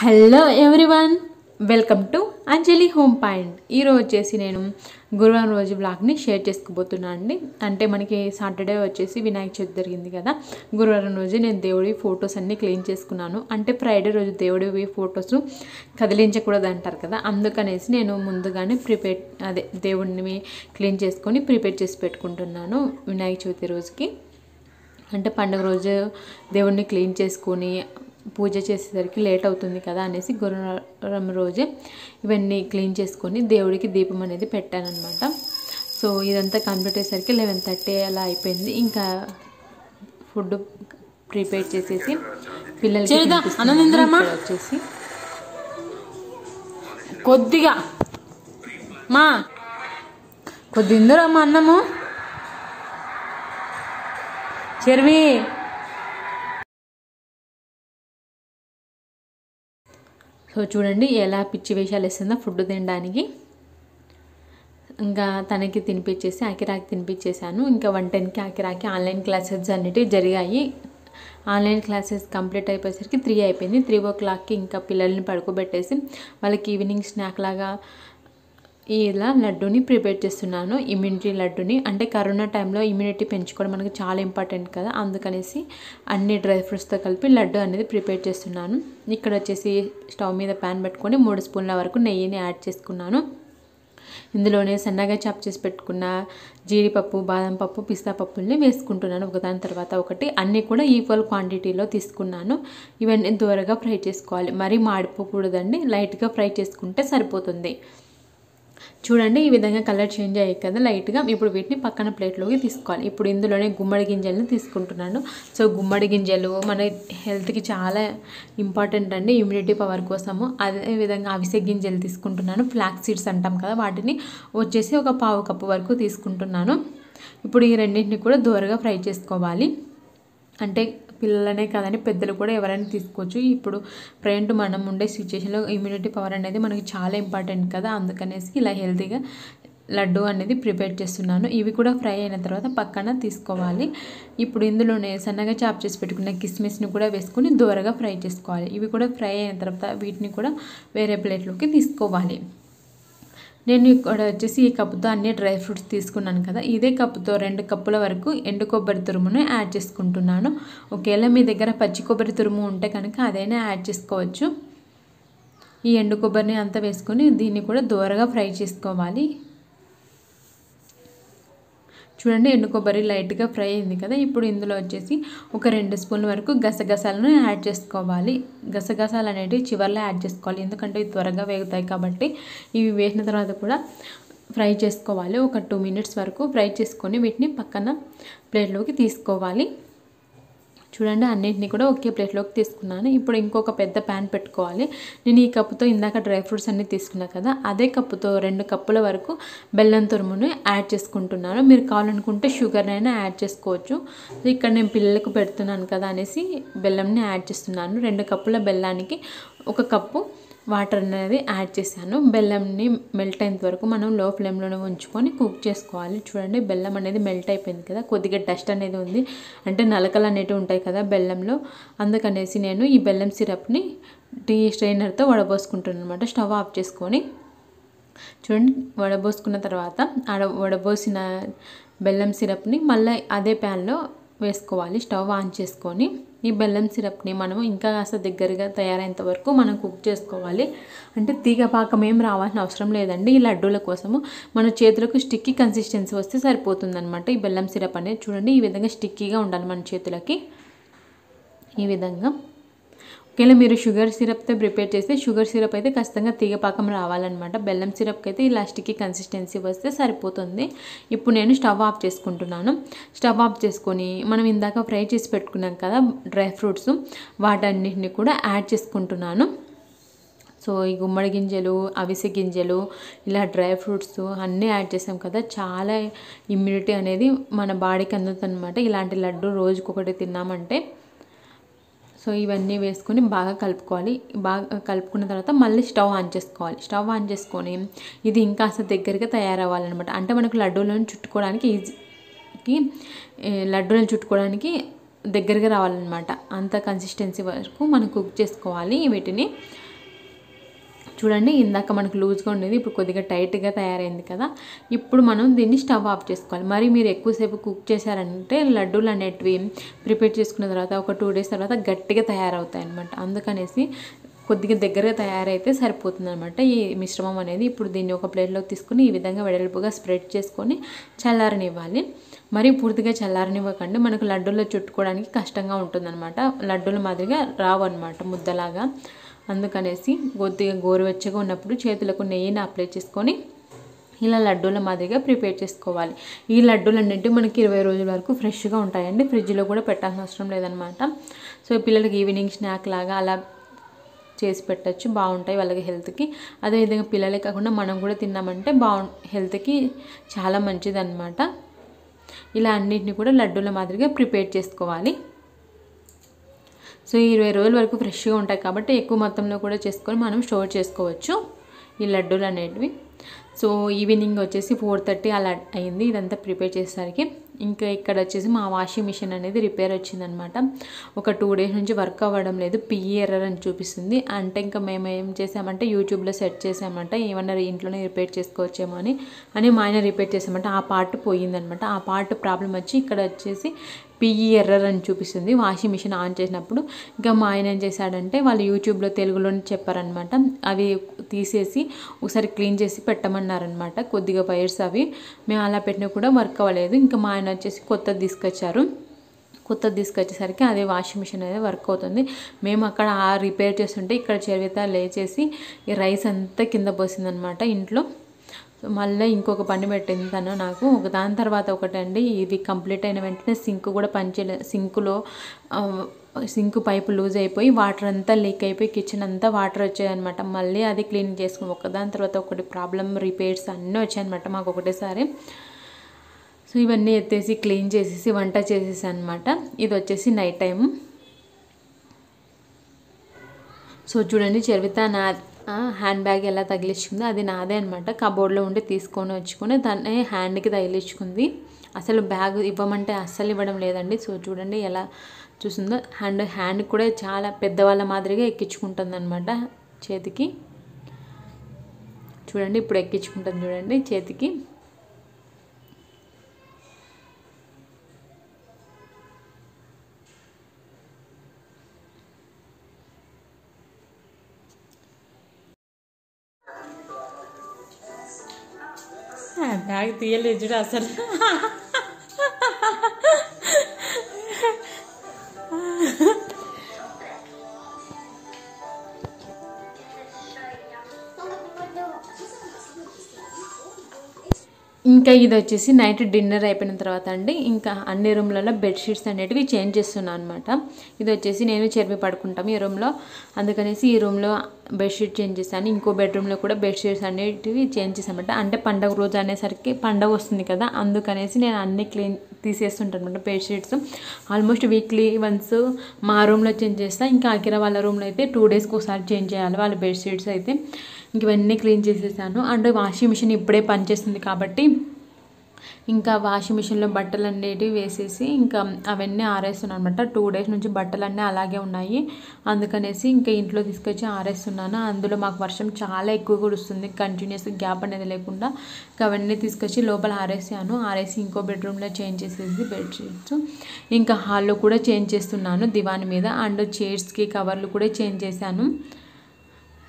Hello everyone, welcome to Anjali home point. ఈరోజు వచ్చేసి నేను గురువారం రోజు బ్లాగ్ని షేర్ చేసుకోబోతున్నాను అండి. అంటే మనకి సాటర్డే వచ్చేసి వినాయక చవితి జరిగింది కదా. గురువారం రోజు నేను దేవుడి ఫొటోస్ అన్నీ క్లీన్ చేసుకున్నాను. అంటే ఫ్రైడే రోజు దేవుడివి ఫొటోస్ కదిలించకూడదు అంటారు కదా, అందుకనేసి నేను ముందుగానే దేవుడిని క్లీన్ చేసుకొని ప్రిపేర్ చేసి పెట్టుకుంటున్నాను వినాయక చవితి రోజుకి. అంటే పండుగ రోజు దేవుడిని క్లీన్ చేసుకొని పూజ చేసేసరికి లేట్ అవుతుంది కదా అనేసి గురువారం రోజే ఇవన్నీ క్లీన్ చేసుకొని దేవుడికి దీపం అనేది పెట్టానన్నమాట. సో ఇదంతా కంప్లీట్ అయ్యేసరికి 11:30 అలా అయిపోయింది. ఇంకా ఫుడ్ ప్రిపేర్ చేసేసి పిల్లలకి వచ్చేసి కొద్దిగా ఇందురమ్మా అన్నము చెర్వి. సో చూడండి ఎలా పిచ్చి వేషాలు వేస్తుందో ఫుడ్ తినడానికి. ఇంకా తనకి తినిపించేసి అకిరాకి తినిపించేసాను. ఇంకా 1:10కి అకిరాకి ఆన్లైన్ క్లాసెస్ అన్నిటి జరిగాయి. ఆన్లైన్ క్లాసెస్ కంప్లీట్ అయిపోయేసరికి 3 అయిపోయింది. 3 o'clockకి ఇంకా పిల్లల్ని పడుకోబెట్టేసి వాళ్ళకి ఈవినింగ్ స్నాక్ లాగా ఇలా లడ్డూని ప్రిపేర్ చేస్తున్నాను. ఇమ్యూనిటీ లడ్డూని. అంటే కరోనా టైంలో ఇమ్యూనిటీ పెంచుకోవడం మనకు చాలా ఇంపార్టెంట్ కదా, అందుకనేసి అన్ని డ్రై ఫ్రూట్స్తో కలిపి లడ్డు అనేది ప్రిపేర్ చేస్తున్నాను. ఇక్కడ వచ్చేసి స్టవ్ మీద ప్యాన్ పెట్టుకొని 3 స్పూన్ల వరకు నెయ్యిని యాడ్ చేసుకున్నాను. ఇందులోనే సన్నగా చాప్ చేసి పెట్టుకున్న జీడిపప్పు, బాదం పప్పు, పిస్తా పప్పుల్ని వేసుకుంటున్నాను ఒకదాని తర్వాత ఒకటి. అన్నీ కూడా ఈక్వల్ క్వాంటిటీలో తీసుకున్నాను. ఇవన్నీ దూరగా ఫ్రై చేసుకోవాలి, మరీ మాడిపోకూడదండి, లైట్గా ఫ్రై చేసుకుంటే సరిపోతుంది. చూడండి ఈ విధంగా కలర్ చేంజ్ అయ్యాయి కదా లైట్గా. ఇప్పుడు వీటిని పక్కన ప్లేట్లోకి తీసుకోవాలి. ఇప్పుడు ఇందులోనే గుమ్మడి గింజలను తీసుకుంటున్నాను. సో గుమ్మడి గింజలు మన హెల్త్కి చాలా ఇంపార్టెంట్ అండి, ఇమ్యూనిటీ పవర్ కోసము. అదేవిధంగా అవిసె గింజలు తీసుకుంటున్నాను. ఫ్లాక్స్ సీడ్స్ అంటాం కదా, వాటిని వచ్చేసి ఒక 1/2 కప్పు వరకు తీసుకుంటున్నాను. ఇప్పుడు ఈ రెండింటిని కూడా దూరగా ఫ్రై చేసుకోవాలి. అంటే పిల్లలనే కాదని పెద్దలు కూడా ఎవరైనా తీసుకోవచ్చు. ఇప్పుడు ప్రజెంట్ మనం ఉండే సిచ్యువేషన్లో ఇమ్యూనిటీ పవర్ అనేది మనకి చాలా ఇంపార్టెంట్ కదా, అందుకనేసి ఇలా హెల్తీగా లడ్డు అనేది ప్రిపేర్ చేస్తున్నాను. ఇవి కూడా ఫ్రై అయిన తర్వాత పక్కన తీసుకోవాలి. ఇప్పుడు ఇందులోనే సన్నగా చాప్ చేసి పెట్టుకున్న కిస్మిస్ని కూడా వేసుకొని దూరగా ఫ్రై చేసుకోవాలి. ఇవి కూడా ఫ్రై అయిన తర్వాత వీటిని కూడా వేరే ప్లేట్లోకి తీసుకోవాలి. నేను ఇక్కడ వచ్చేసి ఈ కప్పుతో అన్ని డ్రై ఫ్రూట్స్ తీసుకున్నాను కదా, ఇదే కప్పుతో 2 కప్పుల వరకు ఎండు కొబ్బరి తురుమును యాడ్ చేసుకుంటున్నాను. ఒకవేళ మీ దగ్గర పచ్చి కొబ్బరి తురుము ఉంటే కనుక అదైనా యాడ్ చేసుకోవచ్చు. ఈ ఎండు కొబ్బరిని అంతా వేసుకొని దీన్ని కూడా దూరగా ఫ్రై చేసుకోవాలి. చూడండి ఎండు కొబ్బరి లైట్గా ఫ్రై అయింది కదా. ఇప్పుడు ఇందులో వచ్చేసి ఒక 2 స్పూన్ల వరకు గసగసాలను యాడ్ చేసుకోవాలి. గసగసాలు అనేవి చివర్లో యాడ్ చేసుకోవాలి, ఎందుకంటే ఇవి త్వరగా వేగుతాయి కాబట్టి. ఇవి వేసిన తర్వాత కూడా ఫ్రై చేసుకోవాలి. ఒక 2 minutes వరకు ఫ్రై చేసుకొని వీటిని పక్కన ప్లేట్లోకి తీసుకోవాలి. చూడండి అన్నింటినీ కూడా ఒకే ప్లేట్లోకి తీసుకున్నాను. ఇప్పుడు ఇంకొక పెద్ద ప్యాన్ పెట్టుకోవాలి. నేను ఈ కప్పుతో ఇందాక డ్రై ఫ్రూట్స్ అన్నీ తీసుకున్నా కదా, అదే కప్పుతో 2 కప్పుల వరకు బెల్లం తురుమును యాడ్ చేసుకుంటున్నాను. మీరు కావాలనుకుంటే షుగర్నైనా యాడ్ చేసుకోవచ్చు. ఇక్కడ నేను పిల్లలకు పెడుతున్నాను కదా అనేసి బెల్లంని యాడ్ చేస్తున్నాను. 2 కప్పుల బెల్లానికి 1 కప్పు వాటర్ అనేది యాడ్ చేశాను. బెల్లంని మెల్ట్ అయినంత వరకు మనం లో ఫ్లేమ్లోనే ఉంచుకొని కుక్ చేసుకోవాలి. చూడండి బెల్లం అనేది మెల్ట్ అయిపోయింది కదా, కొద్దిగా డస్ట్ అనేది ఉంది, అంటే నలకలు అనేవి ఉంటాయి కదా బెల్లంలో, అందుకనేసి నేను ఈ బెల్లం సిరప్ని టీ స్ట్రైనర్తో వడబోసుకుంటున్నాను అనమాట. స్టవ్ ఆఫ్ చేసుకొని చూడండి వడబోసుకున్న తర్వాత వడబోసిన బెల్లం సిరప్ని మళ్ళీ అదే ప్యాన్లో వేసుకోవాలి. స్టవ్ ఆన్ చేసుకొని ఈ బెల్లం సిరప్ని మనము ఇంకా కాస్త దగ్గరగా తయారైనంత వరకు మనం కుక్ చేసుకోవాలి. అంటే తీగ పాకం ఏం రావాల్సిన అవసరం లేదండి. ఈ లడ్డూల కోసము మన చేతులకు స్టిక్కీ కన్సిస్టెన్సీ వస్తే సరిపోతుందన్నమాట. ఈ బెల్లం సిరప్ అనేది చూడండి ఈ విధంగా స్టిక్కీగా ఉండాలి మన చేతులకి, ఈ విధంగా. ఒకవేళ మీరు షుగర్ సిరప్తో ప్రిపేర్ చేస్తే షుగర్ సిరప్ అయితే ఖచ్చితంగా తీగ పాకం రావాలన్నమాట. బెల్లం సిరప్కి అయితే ఇలా స్టిక్కీ కన్సిస్టెన్సీ వస్తే సరిపోతుంది. ఇప్పుడు నేను స్టవ్ ఆఫ్ చేసుకుంటున్నాను. స్టవ్ ఆఫ్ చేసుకొని మనం ఇందాక ఫ్రై చేసి పెట్టుకున్నాం కదా డ్రై ఫ్రూట్స్, వాటన్నిటిని కూడా యాడ్ చేసుకుంటున్నాను. సో ఈ గుమ్మడి గింజలు, అవిసె గింజలు, ఇలా డ్రై ఫ్రూట్స్ అన్నీ యాడ్ చేసాం కదా, చాలా ఇమ్యూనిటీ అనేది మన బాడీకి అందుతుంది అనమాట. ఇలాంటి లడ్డు రోజుకొకటి తిన్నామంటే. సో ఇవన్నీ వేసుకొని బాగా కలుపుకోవాలి. బాగా కలుపుకున్న తర్వాత మళ్ళీ స్టవ్ ఆన్ చేసుకోవాలి. స్టవ్ ఆన్ చేసుకొని ఇది ఇంకా దగ్గరగా తయారవ్వాలన్నమాట. అంటే మనకు లడ్డూలను చుట్టుకోవడానికి లడ్డూలను చుట్టుకోవడానికి దగ్గరగా రావాలన్నమాట. అంత కన్సిస్టెన్సీ వరకు మనం కుక్ చేసుకోవాలి వీటిని. చూడండి ఇందాక మనకు లూజ్గా ఉండేది ఇప్పుడు కొద్దిగా టైట్గా తయారైంది కదా. ఇప్పుడు మనం దీన్ని స్టవ్ ఆఫ్ చేసుకోవాలి. మరి మీరు ఎక్కువసేపు కుక్ చేశారంటే లడ్డూలు అనేటివి ప్రిపేర్ చేసుకున్న తర్వాత ఒక 2 days తర్వాత గట్టిగా తయారవుతాయి అన్నమాట. అందుకనేసి కొద్దిగా దగ్గరగా తయారైతే సరిపోతుంది అనమాట ఈ మిశ్రమం అనేది. ఇప్పుడు దీన్ని ఒక ప్లేట్లోకి తీసుకుని ఈ విధంగా వెడల్పుగా స్ప్రెడ్ చేసుకొని చల్లారనివ్వాలి. మరి పూర్తిగా చల్లారనివ్వకండి, మనకు లడ్డూల్లో చుట్టుకోవడానికి కష్టంగా ఉంటుందన్నమాట. లడ్డూల మాదిరిగా రావు అనమాట ముద్దలాగా. అందుకనేసి కొద్దిగా గోరువెచ్చగా ఉన్నప్పుడు చేతులకు నెయ్యిని అప్లై చేసుకొని ఇలా లడ్డూల మాదిరిగా ప్రిపేర్ చేసుకోవాలి. ఈ లడ్డూలు అన్నింటి మనకి 20 రోజుల వరకు ఫ్రెష్గా ఉంటాయండి. ఫ్రిడ్జ్లో కూడా పెట్టాల్సిన అవసరం లేదనమాట. సో పిల్లలకి ఈవినింగ్ స్నాక్ లాగా అలా చేసి పెట్టచ్చు, బాగుంటాయి వాళ్ళకి హెల్త్కి. అదేవిధంగా పిల్లలే కాకుండా మనం కూడా తిన్నామంటే హెల్త్కి చాలా మంచిది అనమాట. ఇలా అన్నింటినీ కూడా లడ్డూల మాదిరిగా ప్రిపేర్ చేసుకోవాలి. సో 20 రోజుల వరకు ఫ్రెష్గా ఉంటాయి కాబట్టి ఎక్కువ మొత్తంలో కూడా చేసుకొని మనం స్టోర్ చేసుకోవచ్చు ఈ లడ్డూలు అనేటివి. సో ఈవినింగ్ వచ్చేసి 4:30 అలా అయింది ఇదంతా ప్రిపేర్ చేసేసరికి. ఇంకా ఇక్కడ వచ్చేసి మా వాషింగ్ మిషన్ అనేది రిపేర్ వచ్చిందనమాట. ఒక 2 days నుంచి వర్క్ అవ్వడం లేదు, పిఈ ఎర్రర్ అని చూపిస్తుంది. అంటే ఇంకా మేము ఏం చేసామంటే యూట్యూబ్లో సెర్చ్ చేసామంట ఏమన్నా ఇంట్లోనే రిపేర్ చేసుకోవచ్చేమో అని మా ఆయన రిపేర్ చేసామంట. ఆ పార్ట్ పోయిందనమాట. ఆ పార్ట్ ప్రాబ్లం వచ్చి ఇక్కడ వచ్చేసి పిఈ ఎర్రర్ అని చూపిస్తుంది వాషింగ్ మిషన్ ఆన్ చేసినప్పుడు. ఇంకా మా ఆయన ఏం చేశాడంటే వాళ్ళు యూట్యూబ్లో తెలుగులోనే చెప్పారనమాట. అవి తీసేసి ఒకసారి క్లీన్ చేసి పెట్టమన్నారనమాట. కొద్దిగా వైర్స్ అవి మేము అలా పెట్టినా కూడా వర్క్ అవ్వలేదు. ఇంకా మా ఆయన వచ్చేసి కొత్తది తీసుకొచ్చేసరికి అదే వాషింగ్ మిషన్ అనేది వర్క్ అవుతుంది. మేము అక్కడ రిపేర్ చేస్తుంటే ఇక్కడ చరిత లేచేసి ఈ రైస్ అంతా కింద పోసిందనమాట ఇంట్లో. మళ్ళీ ఇంకొక పని పెట్టింది తను నాకు దాని తర్వాత ఒకటండి. ఇది కంప్లీట్ అయిన వెంటనే సింక్ కూడా పనిచేయలేదు. సింక్ పైపు లూజ్ అయిపోయి వాటర్ అంతా లీక్ అయిపోయి కిచెన్ అంతా వాటర్ వచ్చాయన్నమాట. మళ్ళీ అది క్లీన్ చేసుకుని ఒకదాని తర్వాత ఒకటి ప్రాబ్లం రిపేర్స్ అన్నీ వచ్చాయన్నమాట మాకు ఒకటేసారి. సో ఇవన్నీ ఎత్తేసి క్లీన్ చేసేసి వంట చేసేసి అనమాట. ఇది వచ్చేసి నైట్ టైము. సో చూడండి చరిత నా హ్యాండ్ బ్యాగ్ ఎలా తగిలించుకుంది అది నాదే అనమాట. కబోర్డ్లో ఉండి తీసుకొని వచ్చుకొని దాన్ని హ్యాండ్కి తగిలించుకుంది. అసలు బ్యాగ్ ఇవ్వమంటే అస్సలు ఇవ్వడం లేదండి. సో చూడండి ఎలా చూస్తుందో. హ్యాండ్ కూడా చాలా పెద్దవాళ్ళ మాదిరిగా ఎక్కించుకుంటుంది అనమాట చేతికి. చూడండి ఇప్పుడు ఎక్కించుకుంటుంది చూడండి చేతికి. బ్యాగ్ తీయలేదు చూడు అసలు. ఇంకా ఇది వచ్చేసి నైట్ డిన్నర్ అయిపోయిన తర్వాత అండి ఇంకా అన్ని రూమ్లలో బెడ్షీట్స్ అనేటివి చేంజ్ చేస్తున్నాను అనమాట. ఇది వచ్చేసి నేను చెర్మి పడుకుంటాము ఈ రూమ్లో, అందుకనేసి ఈ రూమ్లో బెడ్షీట్ చేంజ్ చేశాను. ఇంకో బెడ్రూమ్లో కూడా బెడ్షీట్స్ అనేటివి చేంజ్ చేసామన్నమాట. అంటే పండగ రోజు అనేసరికి పండగ వస్తుంది కదా, అందుకనేసి నేను అన్ని క్లీన్ తీసేస్తుంటాను అనమాట. బెడ్షీట్స్ ఆల్మోస్ట్ వీక్లీ వన్స్ మా రూమ్లో చేంజ్ చేస్తాను. ఇంకా అకిరా వాళ్ళ రూమ్లో అయితే 2 daysకి ఒకసారి చేంజ్ చేయాలి వాళ్ళ బెడ్షీట్స్ అయితే. ఇంక ఇవన్నీ క్లీన్ చేసేసాను. అండ్ వాషింగ్ మిషన్ ఇప్పుడే పనిచేస్తుంది కాబట్టి ఇంకా వాషింగ్ మిషన్లో బట్టలు అనేటివి వేసేసి ఇంకా అవన్నీ ఆరేస్తున్నాను అనమాట. 2 days నుంచి బట్టలన్నీ అలాగే ఉన్నాయి, అందుకనేసి ఇంకా ఇంట్లో తీసుకొచ్చి ఆరేస్తున్నాను. అందులో మాకు వర్షం చాలా ఎక్కువ కురుస్తుంది, కంటిన్యూస్ గ్యాప్ అనేది లేకుండా. ఇంకా అవన్నీ తీసుకొచ్చి లోపల ఆరేసి ఇంకో బెడ్రూమ్లో చేంజ్ చేసేసి బెడ్షీట్స్ ఇంకా హాల్లో కూడా చేంజ్ చేస్తున్నాను దివాన్ మీద. అండ్ చైర్స్కి కవర్లు కూడా చేంజ్ చేశాను.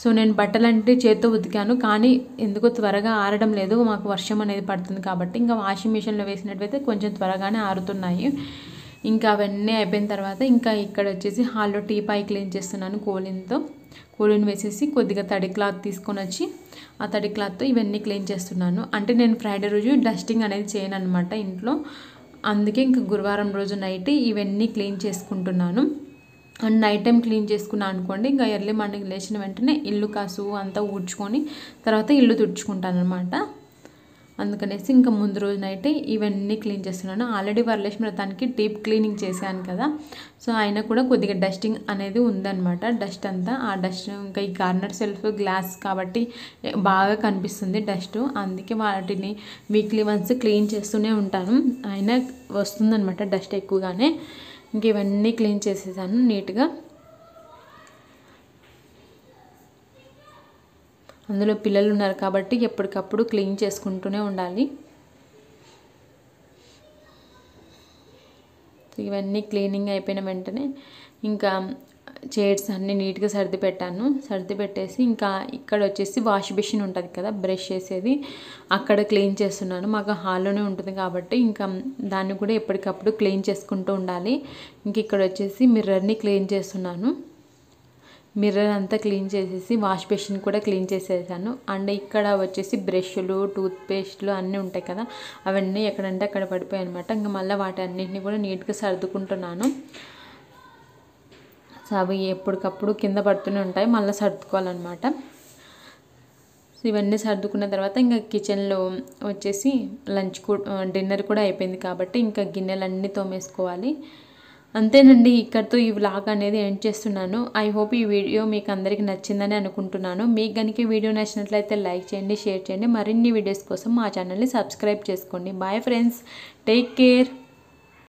సో నేను బట్టలు అంటే చేత్తో ఉతికాను, కానీ ఎందుకో త్వరగా ఆరడం లేదు, మాకు వర్షం అనేది పడుతుంది కాబట్టి. ఇంకా వాషింగ్ మిషన్లో వేసినట్లయితే కొంచెం త్వరగానే ఆరుతున్నాయి. ఇంకా అవన్నీ అయిపోయిన తర్వాత ఇంకా ఇక్కడ వచ్చేసి హాల్లో టీపాయ్ క్లీన్ చేస్తున్నాను కోలిన్ వేసేసి కొద్దిగా తడి క్లాత్ తీసుకొని వచ్చి ఆ తడి క్లాత్తో ఇవన్నీ క్లీన్ చేస్తున్నాను. అంటే నేను ఫ్రైడే రోజు డస్టింగ్ అనేది చేయను అనమాట ఇంట్లో, అందుకే ఇంకా గురువారం రోజు నైట్ ఇవన్నీ క్లీన్ చేసుకుంటున్నాను. అండ్ నైట్ టైం క్లీన్ చేసుకున్నాను అనుకోండి, ఇంకా ఎర్లీ మార్నింగ్ లేచిన వెంటనే ఇల్లు కాసు అంతా ఊడ్చుకొని తర్వాత ఇల్లు తుడుచుకుంటాను అనమాట. అందుకనేసి ఇంకా ముందు రోజు నైట్ ఇవన్నీ క్లీన్ చేస్తున్నాను. ఆల్రెడీ వరలక్ష్మి వ్రతానికి డీప్ క్లీనింగ్ చేశాను కదా, సో అయినా కూడా కొద్దిగా డస్టింగ్ అనేది ఉందన్నమాట. డస్ట్ అంతా ఆ డస్ట్ ఇంకా ఈ కార్నర్ సెల్ఫ్ గ్లాస్ కాబట్టి బాగా కనిపిస్తుంది డస్ట్, అందుకే వాటిని వీక్లీ వన్స్ క్లీన్ చేస్తూనే ఉంటాను. అయినా వస్తుందన్నమాట డస్ట్ ఎక్కువగానే. ఇంక ఇవన్నీ క్లీన్ చేసేసాను నీట్గా. అందులో పిల్లలు ఉన్నారు కాబట్టి ఎప్పటికప్పుడు క్లీన్ చేసుకుంటూనే ఉండాలి. ఇవన్నీ క్లీనింగ్ అయిపోయిన వెంటనే ఇంకా చైర్స్ అన్నీ నీట్గా సర్ది పెట్టాను. సర్ది పెట్టేసి ఇంకా ఇక్కడ వచ్చేసి వాష్ బేసిన్ ఉంటుంది కదా, బ్రష్ చేసేది, అక్కడ క్లీన్ చేస్తున్నాను. మాకు హాల్లోనే ఉంటుంది కాబట్టి ఇంకా దాన్ని కూడా ఎప్పటికప్పుడు క్లీన్ చేసుకుంటూ ఉండాలి. ఇంక ఇక్కడ వచ్చేసి మిర్రర్ని క్లీన్ చేస్తున్నాను. మిర్రర్ అంతా క్లీన్ చేసేసి వాష్ బేసిన్ కూడా క్లీన్ చేసేసాను. అండ్ ఇక్కడ వచ్చేసి బ్రష్లు, టూత్పేస్ట్లు అన్నీ ఉంటాయి కదా, అవన్నీ ఎక్కడంటే అక్కడ పడిపోయాయి అనమాట. ఇంకా మళ్ళీ వాటి అన్నింటినీ కూడా నీట్గా సర్దుకుంటున్నాను. సో అవి ఎప్పటికప్పుడు కింద పడుతూనే ఉంటాయి, మళ్ళీ సర్దుకోవాలన్నమాట. సో ఇవన్నీ సర్దుకున్న తర్వాత ఇంకా కిచెన్లో వచ్చేసి డిన్నర్ కూడా అయిపోయింది కాబట్టి ఇంకా గిన్నెలన్నీ తోమేసుకోవాలి. అంతేనండి, ఇక్కడితో ఈ వ్లాగ్ అనేది ఎండ్ చేస్తున్నాను. ఐ హోప్ ఈ వీడియో మీకు అందరికీ నచ్చిందని అనుకుంటున్నాను. మీకు కనుక ఈ వీడియో నచ్చినట్లయితే లైక్ చేయండి, షేర్ చేయండి. మరిన్ని వీడియోస్ కోసం మా ఛానల్ని సబ్స్క్రైబ్ చేసుకోండి. Bye friends, take care.